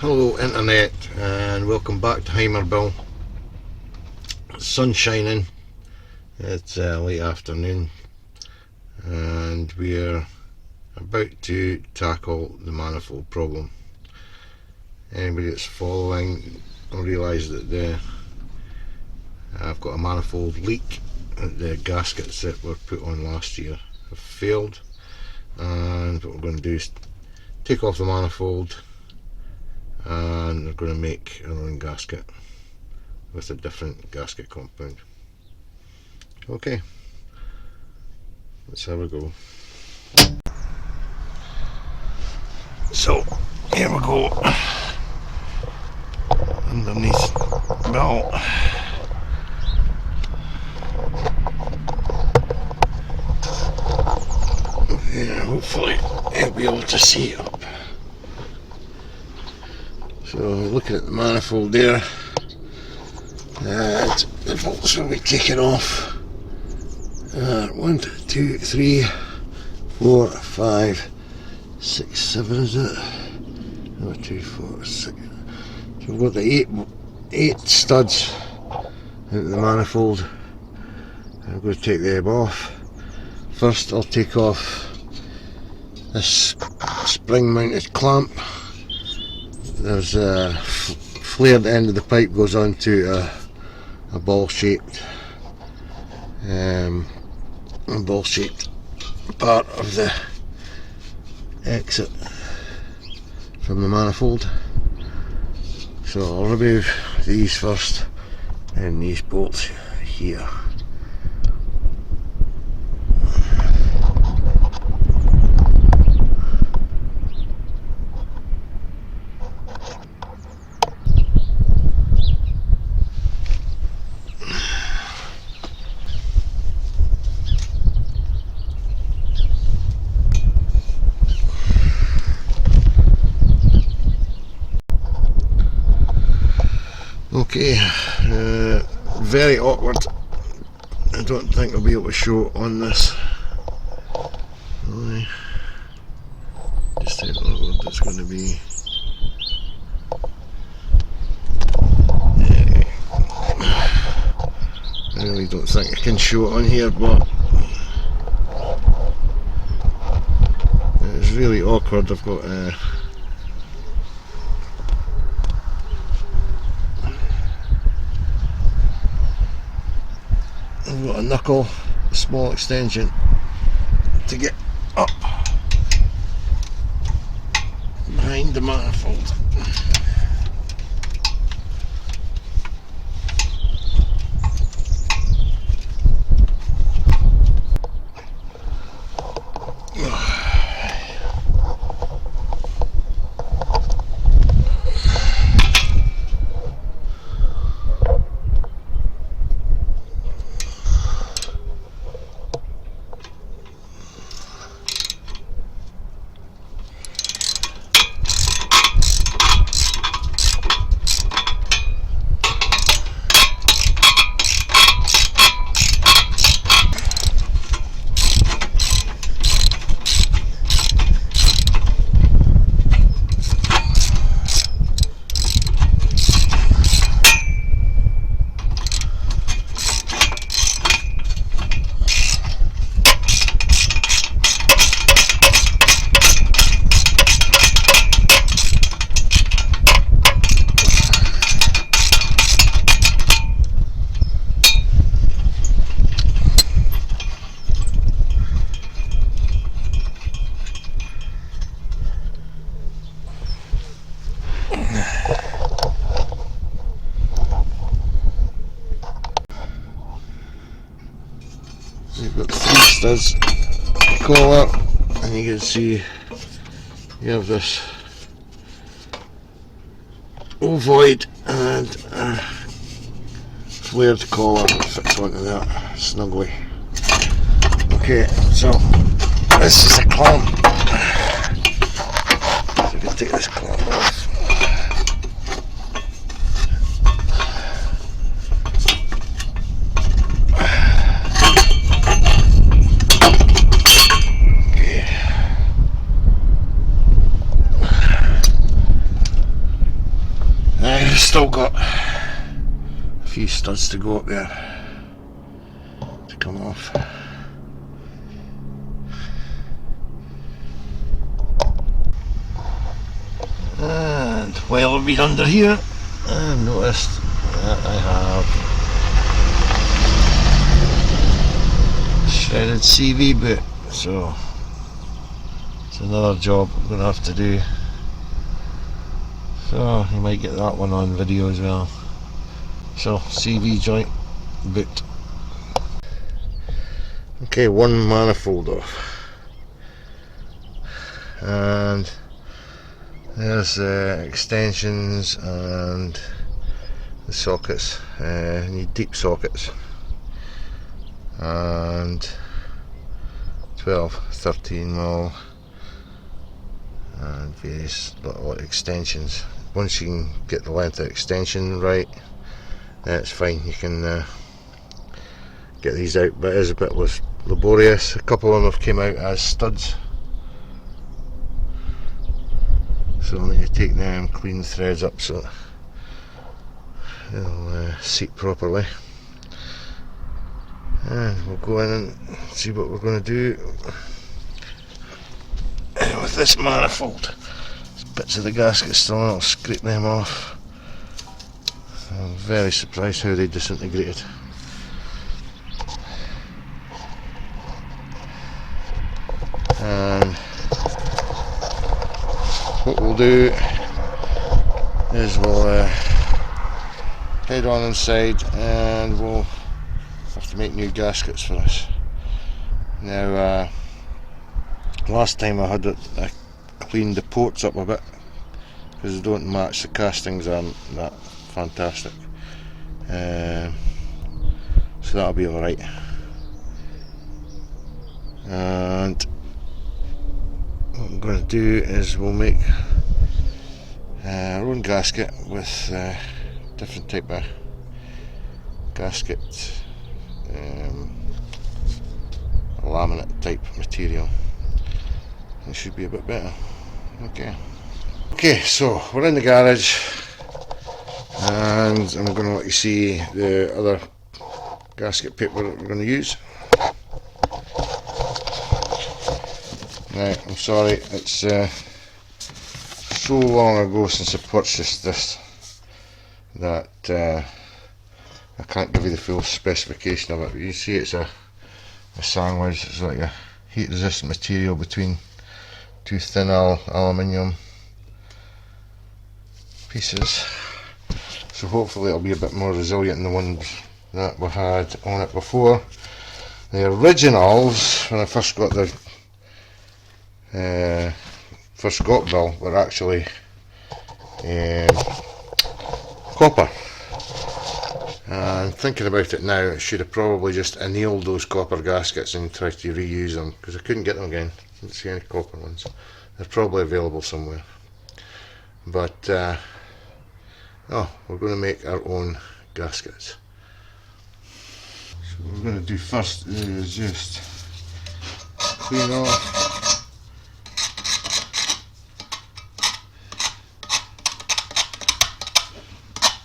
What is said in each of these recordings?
Hello internet, and welcome back to Hymer Bill. Sun's shining, it's late afternoon, and we're about to tackle the manifold problem. Anybody that's following will realise that I've got a manifold leak. The gaskets that were put on last year have failed, and what we're going to do is take off the manifold, and we're going to make our own gasket with a different gasket compound. Okay, let's have a go. So here we go, underneath the belt. Yeah, hopefully you'll be able to see it up. So looking at the manifold there, and the bolts will be taken off. 1, 2, 3, 4, 5, 6, 7 is it? 1, 2, 4, 6. So we've got the eight studs out of the manifold. I'm going to take them off. First I'll take off this spring mounted clamp. There's a flared end of the pipe goes onto a ball shaped part of the exit from the manifold. So I'll remove these first and these bolts here. Okay, very awkward. I don't think I'll be able to show on this. Really. Just how awkward it's going to be. I really don't think I can show it on here, but it's really awkward. I've got a knuckle, a small extension to get up behind the manifold. You've got 3 studs collar, and you can see you have this ovoid and a flared collar that fits onto that snugly. Okay, so this is a clamp. So we can take this clamp off. got a few studs to go up there to come off. And while I've been under here, I've noticed that I have shredded CV boot, so it's another job I'm going to have to do. So you might get that one on video as well. So CV joint boot. Okay, one manifold off, and there's extensions and the sockets. You need deep sockets, and 12, 13mm and various little extensions. Once you can get the length of extension right, then it's fine. You can get these out, but it is a bit laborious. A couple of them have came out as studs, so I'll need to take them, clean the threads up so they'll seat properly, and we'll go in and see what we're going to do with this manifold. There's bits of the gasket still on, I'll scrape them off. I'm very surprised how they disintegrated. And what we'll do is we'll head on inside, and we'll have to make new gaskets for us. Now, last time I had it, I cleaned the ports up a bit because they don't match. The castings aren't that fantastic, so that'll be alright. And what I'm going to do is we'll make our own gasket with different type of gasket, laminate type material. It should be a bit better. Okay, so we're in the garage, and I'm going to let you see the other gasket paper that we're going to use. Now, I'm sorry, it's so long ago since I purchased this that I can't give you the full specification of it, but you see it's a sandwich. It's like a heat resistant material between two thin aluminium pieces, so hopefully it'll be a bit more resilient than the ones that we had on it before. The originals, when I first got the bill, were actually copper, and thinking about it now, I should have probably just annealed those copper gaskets and tried to reuse them, because I couldn't get them again. I didn't see any copper ones. They're probably available somewhere, but we're going to make our own gaskets. So what we're going to do first is just clean off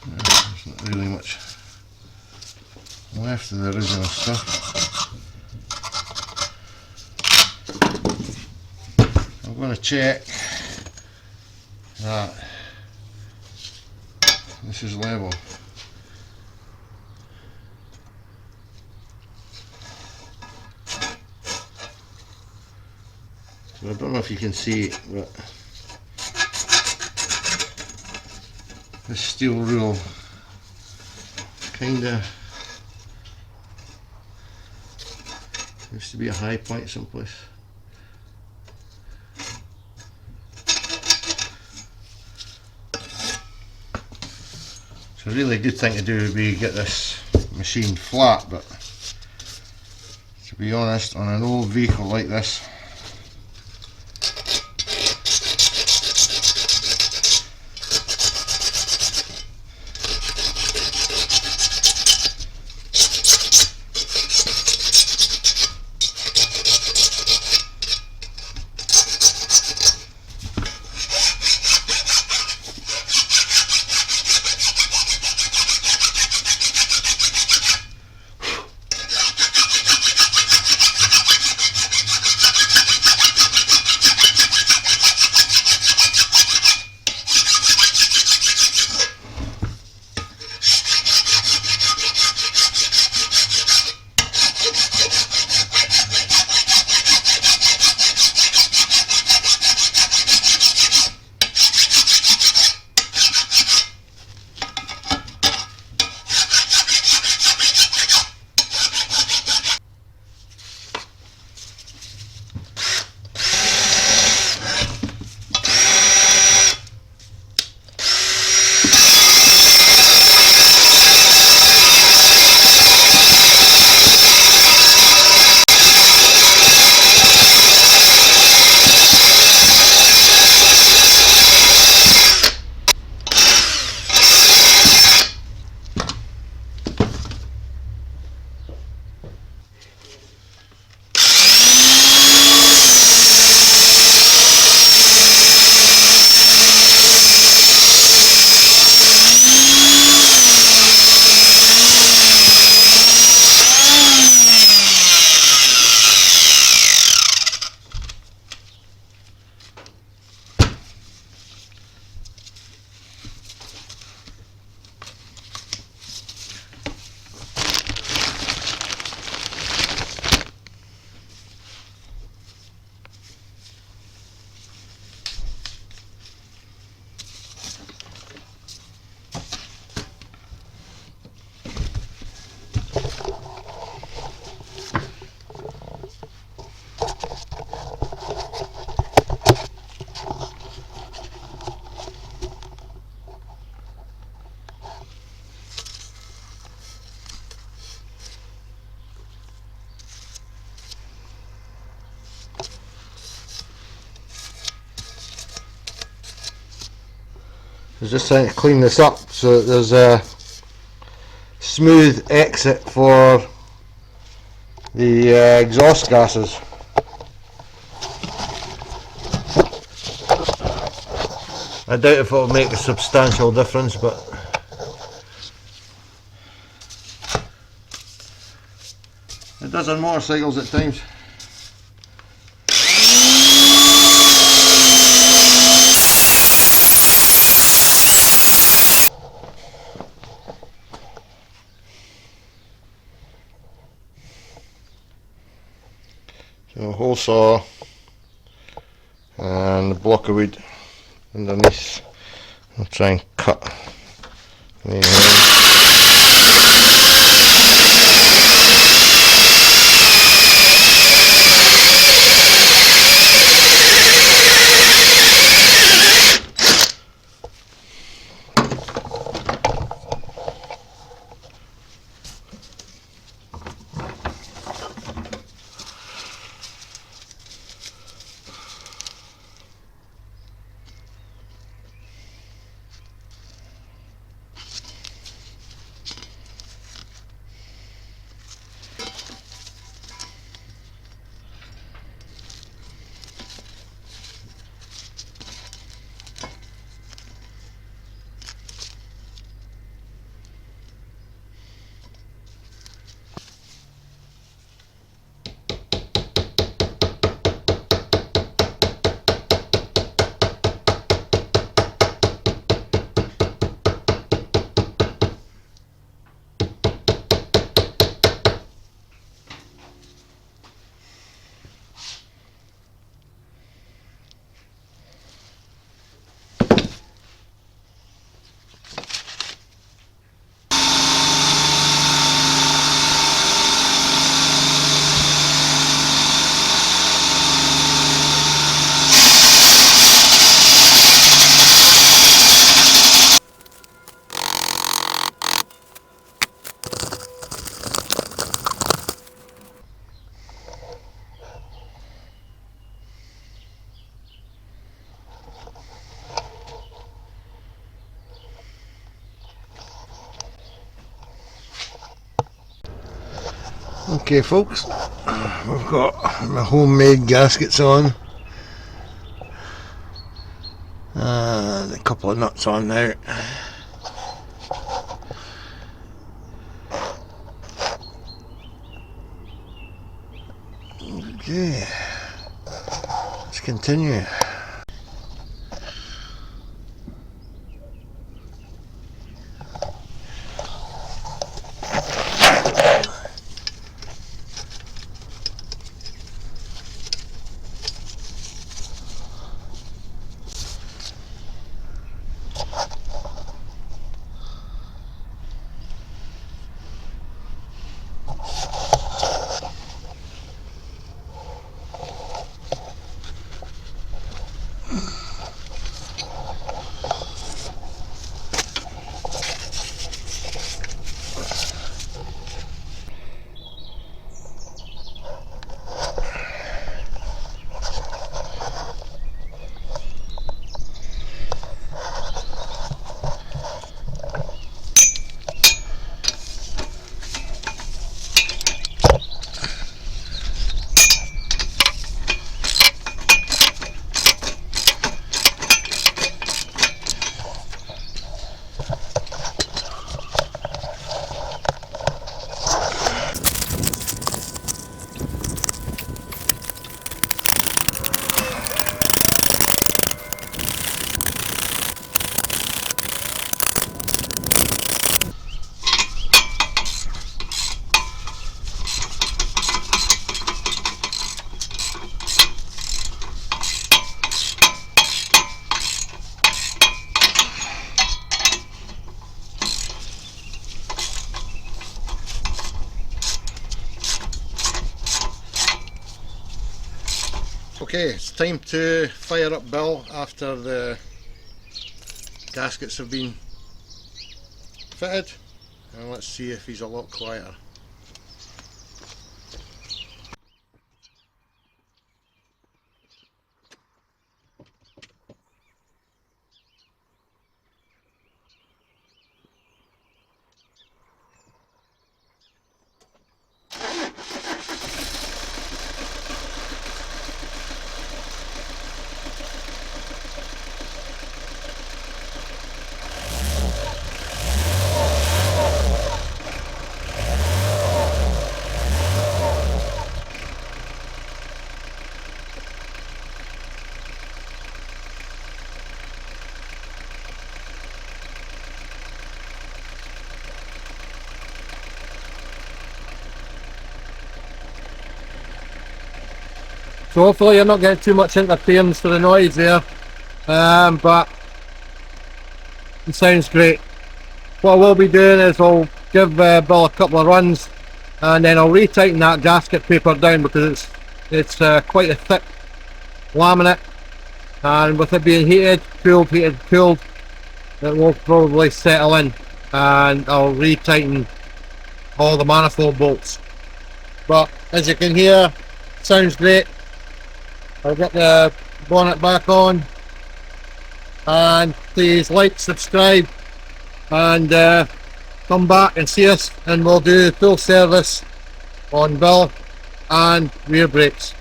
there's not really much left of the original stuff. I'm going to check that this is level. So I don't know if you can see it, but this steel rule kinda used to be a high point someplace. So a really good thing to do would be get this machine flat, but to be honest, on an old vehicle like this, So just trying to clean this up so that there's a smooth exit for the exhaust gases. I doubt if it'll make a substantial difference, but it does on motorcycles at times. So a hole saw and a block of wood underneath. I'll try and cut the Okay folks, we've got my homemade gaskets on and a couple of nuts on now. Okay, let's continue. Okay, it's time to fire up Bill after the gaskets have been fitted, and let's see if he's a lot quieter. So hopefully you're not getting too much interference for the noise there, but it sounds great. What I will be doing is I'll give Bill a couple of runs, and then I'll retighten that gasket paper down, because it's quite a thick laminate, and with it being heated, cooled, it will probably settle in, and I'll retighten all the manifold bolts. But as you can hear, it sounds great. I'll get the bonnet back on, and please like, subscribe, and come back and see us, and we'll do full service on Bill and rear brakes.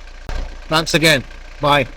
Thanks again. Bye.